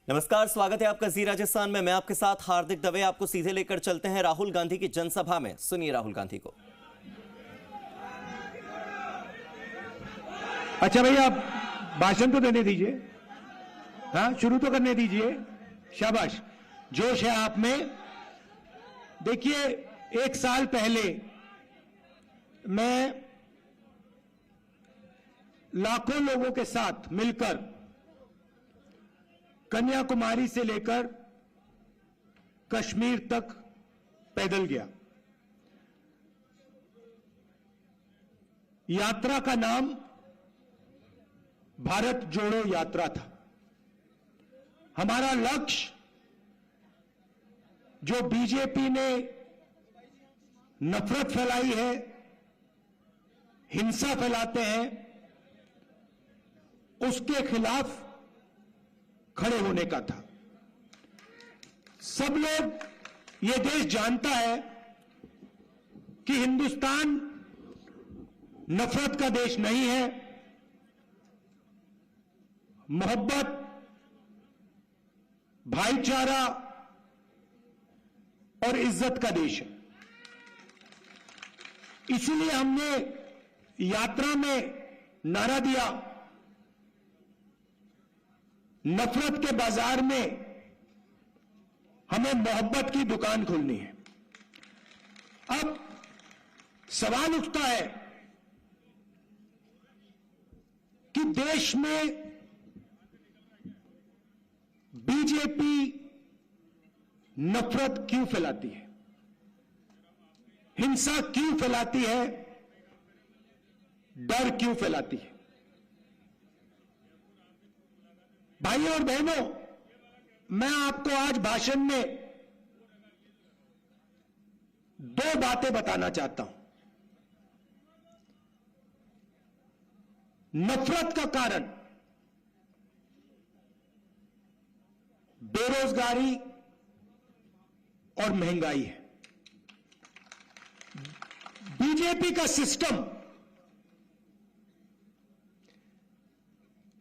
नमस्कार, स्वागत है आपका जी राजस्थान में। मैं आपके साथ हार्दिक दवे। आपको सीधे लेकर चलते हैं राहुल गांधी की जनसभा में। सुनिए राहुल गांधी को। अच्छा भैया, भाषण तो देने दीजिए। हाँ, शुरू तो करने दीजिए। शाबाश, जोश है आप में। देखिए, 1 साल पहले मैं लाखों लोगों के साथ मिलकर कन्याकुमारी से लेकर कश्मीर तक पैदल गया। यात्रा का नाम भारत जोड़ो यात्रा था। हमारा लक्ष्य, जो बीजेपी ने नफरत फैलाई है, हिंसा फैलाते हैं, उसके खिलाफ खड़े होने का था। सब लोग, ये देश जानता है कि हिंदुस्तान नफरत का देश नहीं है, मोहब्बत, भाईचारा और इज्जत का देश है। इसीलिए हमने यात्रा में नारा दिया, नफरत के बाजार में हमें मोहब्बत की दुकान खोलनी है। अब सवाल उठता है कि देश में बीजेपी नफरत क्यों फैलाती है, हिंसा क्यों फैलाती है, डर क्यों फैलाती है। भाइयों और बहनों, मैं आपको आज भाषण में 2 बातें बताना चाहता हूं। नफरत का कारण बेरोजगारी और महंगाई है। बीजेपी का सिस्टम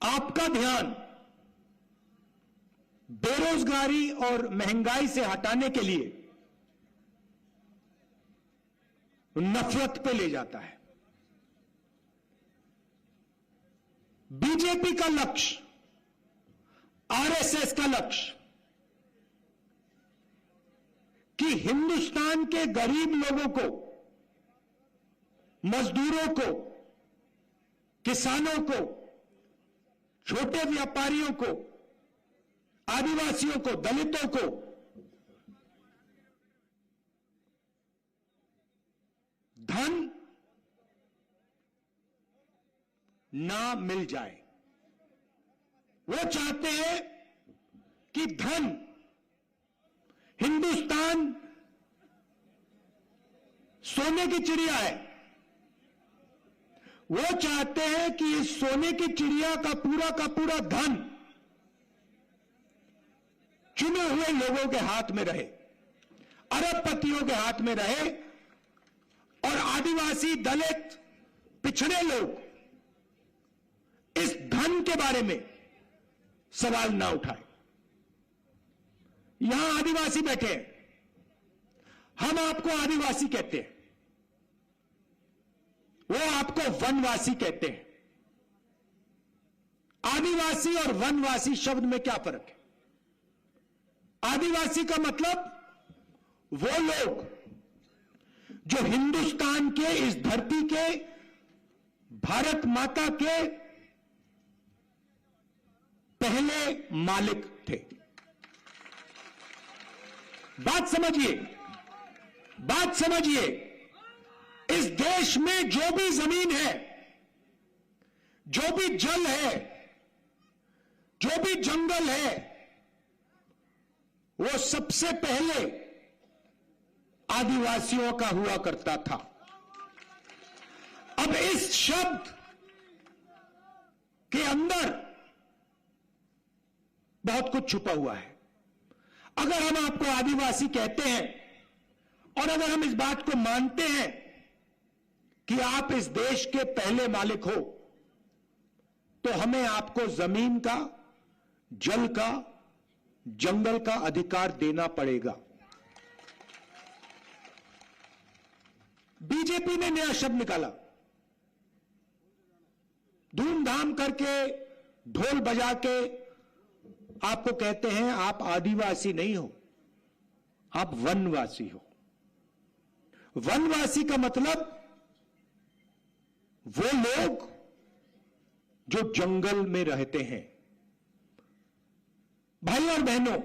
आपका ध्यान बेरोजगारी और महंगाई से हटाने के लिए नफरत पे ले जाता है। बीजेपी का लक्ष्य, आरएसएस का लक्ष्य कि हिंदुस्तान के गरीब लोगों को, मजदूरों को, किसानों को, छोटे व्यापारियों को, आदिवासियों को, दलितों को धन ना मिल जाए। वो चाहते हैं कि धन, हिंदुस्तान सोने की चिड़िया है, वो चाहते हैं कि इस सोने की चिड़िया का पूरा धन चुने हुए लोगों के हाथ में रहे, अरबपतियों के हाथ में रहे, और आदिवासी, दलित, पिछड़े लोग इस धन के बारे में सवाल ना उठाए। यहां आदिवासी बैठे हैं, हम आपको आदिवासी कहते हैं, वो आपको वनवासी कहते हैं। आदिवासी और वनवासी शब्द में क्या फर्क है? आदिवासी का मतलब वो लोग जो हिंदुस्तान के, इस धरती के, भारत माता के पहले मालिक थे। बात समझिए, बात समझिए। इस देश में जो भी जमीन है, जो भी जल है, जो भी जंगल है, वो सबसे पहले आदिवासियों का हुआ करता था। अब इस शब्द के अंदर बहुत कुछ छुपा हुआ है। अगर हम आपको आदिवासी कहते हैं और अगर हम इस बात को मानते हैं कि आप इस देश के पहले मालिक हो, तो हमें आपको जमीन का, जल का, जंगल का अधिकार देना पड़ेगा। बीजेपी ने नया शब्द निकाला, धूमधाम करके ढोल बजा के आपको कहते हैं आप आदिवासी नहीं हो, आप वनवासी हो। वनवासी का मतलब वो लोग जो जंगल में रहते हैं। भाई और बहनों,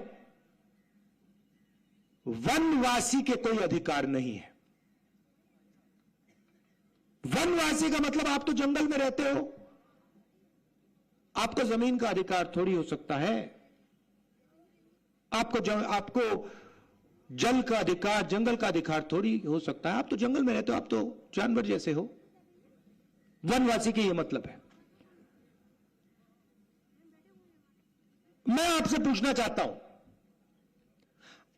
वनवासी के कोई अधिकार नहीं है। वनवासी का मतलब आप तो जंगल में रहते हो, आपको जमीन का अधिकार थोड़ी हो सकता है, आपको जल का अधिकार, जंगल का अधिकार थोड़ी हो सकता है। आप तो जंगल में रहते हो, आप तो जानवर जैसे हो। वनवासी के ये मतलब है। मैं आपसे पूछना चाहता हूं,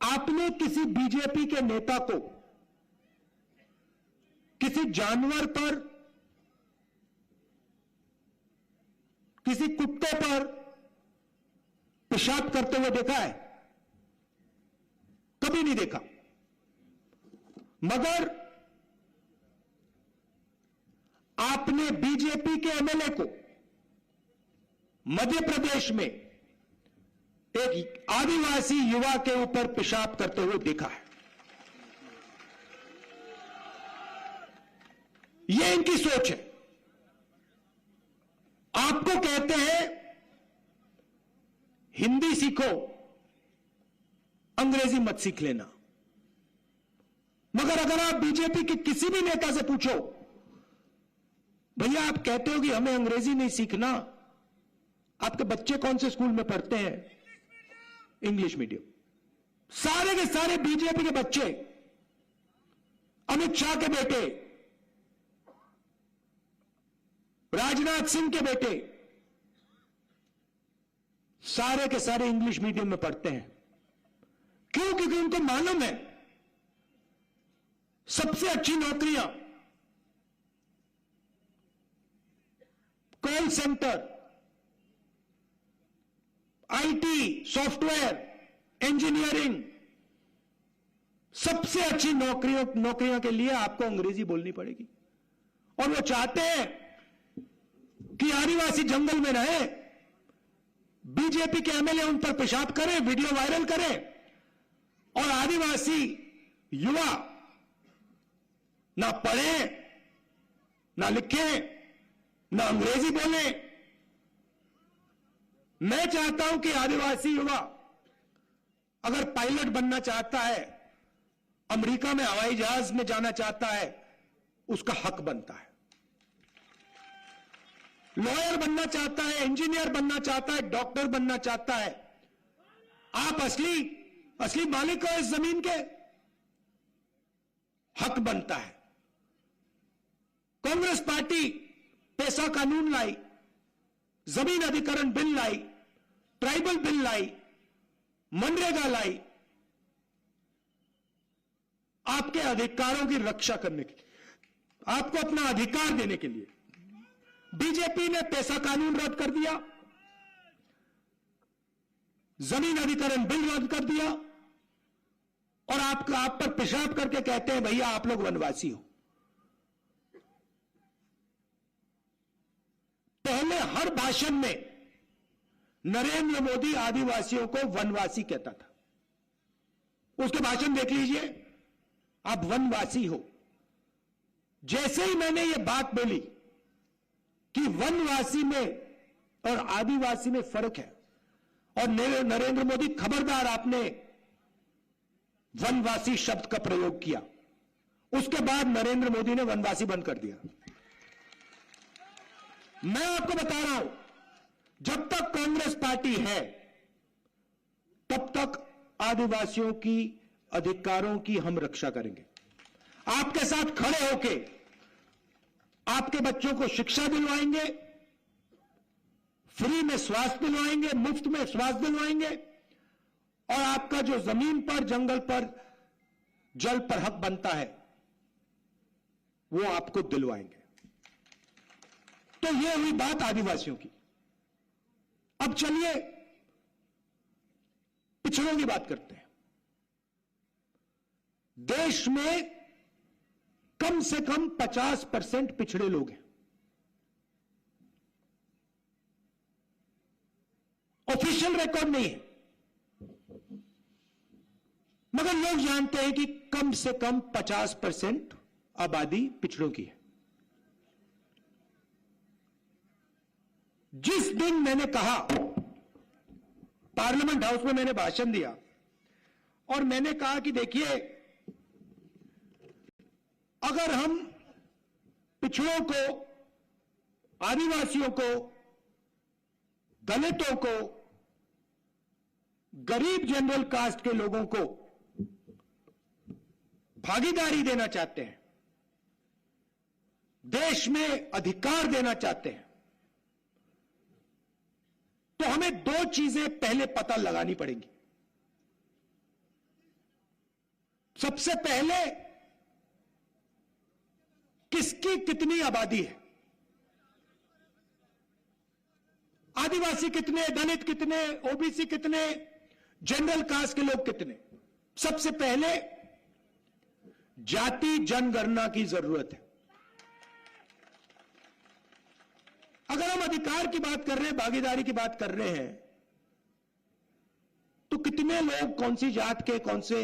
आपने किसी बीजेपी के नेता को किसी जानवर पर, किसी कुत्ते पर पेशाब करते हुए देखा है? कभी नहीं देखा। मगर आपने बीजेपी के एमएलए को मध्य प्रदेश में एक आदिवासी युवा के ऊपर पेशाब करते हुए देखा है। यह इनकी सोच है। आपको कहते हैं हिंदी सीखो, अंग्रेजी मत सीख लेना। मगर अगर आप बीजेपी के किसी भी नेता से पूछो, भैया आप कहते हो कि हमें अंग्रेजी नहीं सीखना, आपके बच्चे कौन से स्कूल में पढ़ते हैं? English medium. सारे के सारे बीजेपी के बच्चे, अमित शाह के बेटे, राजनाथ सिंह के बेटे, सारे के सारे इंग्लिश मीडियम में पढ़ते हैं। क्यों? क्योंकि उनको मालूम है सबसे अच्छी नौकरियां call centre, IT, software, engineering, सबसे अच्छी नौकरियों के लिए आपको अंग्रेजी बोलनी पड़ेगी। और वो चाहते हैं कि आदिवासी जंगल में रहे, बीजेपी के एमएलए उन पर पेशाब करें, वीडियो वायरल करें, और आदिवासी युवा ना पढ़ें, ना लिखें, ना अंग्रेजी बोलें। मैं चाहता हूं कि आदिवासी युवा अगर पायलट बनना चाहता है, अमेरिका में हवाई जहाज में जाना चाहता है, उसका हक बनता है। लॉयर बनना चाहता है, इंजीनियर बनना चाहता है, डॉक्टर बनना चाहता है, आप असली मालिक हो इस जमीन के, हक बनता है। कांग्रेस पार्टी पैसा कानून लाई, जमीन अधिकरण बिल लाई, ट्राइबल बिल लाई, मनरेगा लाई, आपके अधिकारों की रक्षा करने के लिए, आपको अपना अधिकार देने के लिए। बीजेपी ने पैसा कानून रद्द कर दिया, जमीन अधिकरण बिल रद्द कर दिया, और आप पर पेशाब करके कहते हैं भैया आप लोग वनवासी हो। पहले हर भाषण में नरेंद्र मोदी आदिवासियों को वनवासी कहता था। उसके भाषण देख लीजिए, आप वनवासी हो। जैसे ही मैंने यह बात बोली कि वनवासी में और आदिवासी में फर्क है, और नरेंद्र मोदी खबरदार आपने वनवासी शब्द का प्रयोग किया, उसके बाद नरेंद्र मोदी ने वनवासी बंद कर दिया। मैं आपको बता रहा हूं, जब तक कांग्रेस पार्टी है तब तक आदिवासियों की अधिकारों की हम रक्षा करेंगे। आपके साथ खड़े होके आपके बच्चों को शिक्षा दिलवाएंगे, फ्री में स्वास्थ्य दिलवाएंगे, मुफ्त में स्वास्थ्य दिलवाएंगे, और आपका जो जमीन पर, जंगल पर, जल पर हक बनता है वो आपको दिलवाएंगे। तो यह हुई बात आदिवासियों की। अब चलिए पिछड़ों की बात करते हैं। देश में कम से कम 50% पिछड़े लोग हैं। ऑफिशियल रिकॉर्ड नहीं है, मगर लोग जानते हैं कि कम से कम 50% आबादी पिछड़ों की है। जिस दिन मैंने कहा, पार्लियामेंट हाउस में मैंने भाषण दिया और मैंने कहा कि देखिए, अगर हम पिछड़ों को, आदिवासियों को, दलितों को, गरीब जनरल कास्ट के लोगों को भागीदारी देना चाहते हैं, देश में अधिकार देना चाहते हैं, तो हमें दो चीजें पहले पता लगानी पड़ेंगी। सबसे पहले, किसकी कितनी आबादी है, आदिवासी कितने, दलित कितने, ओबीसी कितने, जनरल कास्ट के लोग कितने। सबसे पहले जाति जनगणना की जरूरत है। अगर हम अधिकार की बात कर रहे हैं, भागीदारी की बात कर रहे हैं, तो कितने लोग कौन सी जात के, कौन से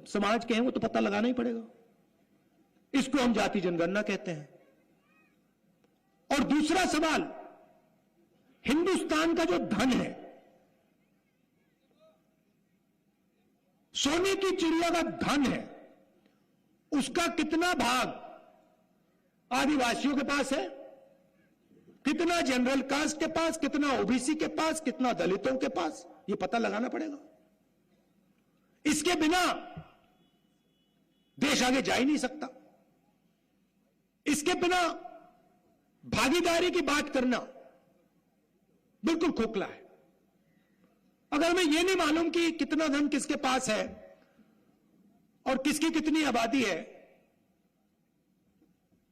समाज के हैं, वो तो पता लगाना ही पड़ेगा। इसको हम जाति जनगणना कहते हैं। और दूसरा सवाल, हिंदुस्तान का जो धन है, सोने की चिड़िया का धन है, उसका कितना भाग आदिवासियों के पास है, कितना जनरल कास्ट के पास, कितना ओबीसी के पास, कितना दलितों के पास, यह पता लगाना पड़ेगा। इसके बिना देश आगे जा ही नहीं सकता। इसके बिना भागीदारी की बात करना बिल्कुल खोखला है। अगर हमें यह नहीं मालूम कि कितना धन किसके पास है और किसकी कितनी आबादी है,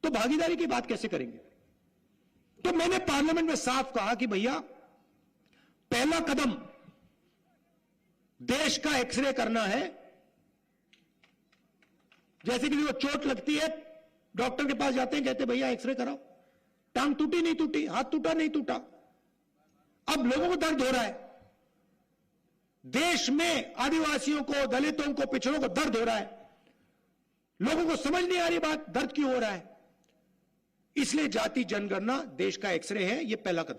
तो भागीदारी की बात कैसे करेंगे। तो मैंने पार्लियामेंट में साफ कहा कि भैया, पहला कदम देश का एक्सरे करना है। जैसे किसी को चोट लगती है, डॉक्टर के पास जाते हैं, कहते भैया एक्सरे कराओ, टांग टूटी नहीं टूटी, हाथ टूटा नहीं टूटा। अब लोगों को दर्द हो रहा है, देश में आदिवासियों को, दलितों को, पिछड़ों को दर्द हो रहा है, लोगों को समझ नहीं आ रही बात, दर्द क्यों हो रहा है। इसलिए जाति जनगणना देश का एक्सरे है, यह पहला कदम।